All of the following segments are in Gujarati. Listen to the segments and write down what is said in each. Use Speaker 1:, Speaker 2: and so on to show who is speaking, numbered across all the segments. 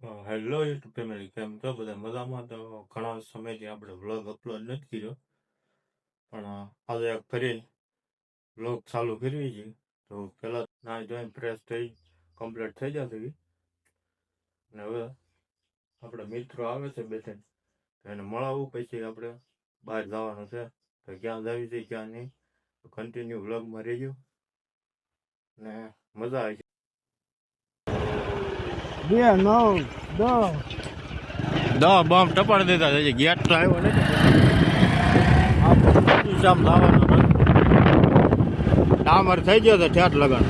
Speaker 1: હેલો યુટ્યુબ ફેમિલી, કેમ છો બધા મજામાં? તો ઘણા સમયથી આપણે વ્લોગ અપલોડ નથી કર્યો, પણ આજે ફરી વ્લોગ ચાલુ કરવી છે. તો પહેલાં નાહી ધોઈને ફ્રેશ થઈ કમ્પ્લીટ થઈ જશે. અને હવે આપણે મિત્રો આવે છે બે ત્રણ, એને મળાવવું, પછી આપણે બહાર જવાનું છે. તો ક્યાં જવી છે ક્યાં નહીં, કન્ટિન્યુ વ્લોગમાં રહેજો ને મજા આવી છે.
Speaker 2: 2 9 10
Speaker 1: બોમ્બ ટપાડી દેતા છે. ગેટ તો આવ્યો ને જામ લાવવાનો ડામર થઈ ગયો તો ઠેઠ લગન.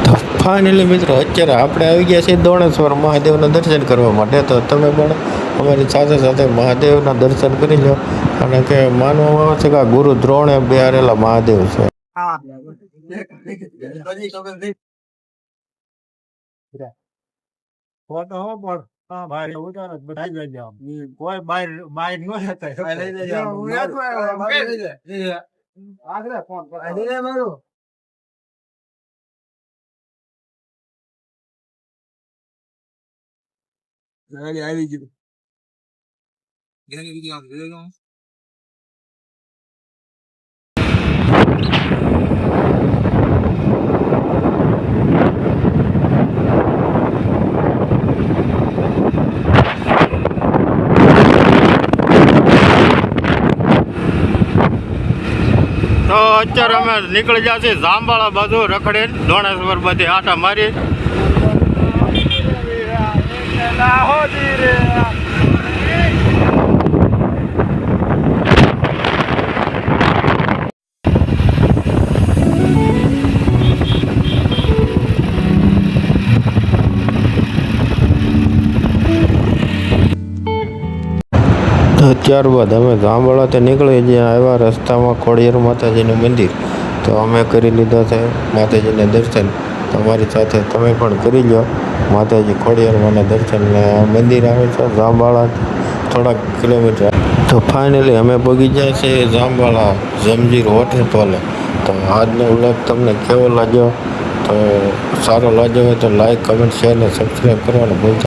Speaker 3: તો ફાઇનલી મિત્રો, અત્યારે આપણે આવી ગયા છીએ દોણેશ્વર મહાદેવના દર્શન કરવા માટે. તો તમે પણ અમારી સાથે સાથે મહાદેવના દર્શન કરી લો. અને કે માનવામાં આવે છે કે આ ગુરુ દ્રોણે બિહારેલા મહાદેવ છે.
Speaker 2: ફોટો હો પણ હા ભાઈ ઉતાર જ બધા લઈ જાવ કોઈ બહાર બહાર નો જતા લઈ લેજો હું યાદ આવ્યો આગળ ફોન કર લઈ મારો ગાડી આવી ગઈ ગાડી આવી ગઈ આમ
Speaker 1: તો અત્યારે અમે નીકળી ગયા છીએ જામવાળા બાજુ રખડે દોણેશ્વર બધી આટા મારી.
Speaker 3: ત્યારબાદ અમે જામવાળાથી નીકળી જ્યાં આવ્યા રસ્તામાં ખોડિયાર માતાજીનું મંદિર. તો અમે કરી લીધા છે માતાજીના દર્શન. તમારી સાથે તમે પણ કરી લો માતાજી ખોડિયારમાંના દર્શન. ને મંદિર આવે છે જામવાળા થોડાક કિલોમીટર. તો ફાઇનલી અમે પહોંચી ગયા છીએ જામવાળા જમજીર વોટરફોલે. તો આજનો વ્લોગ તમને કેવો લાગ્યો? તો સારો લાગ્યો હોય તો લાઈક, કમેન્ટ, શેર ને સબસ્ક્રાઈબ કરવાનું ભૂલતા.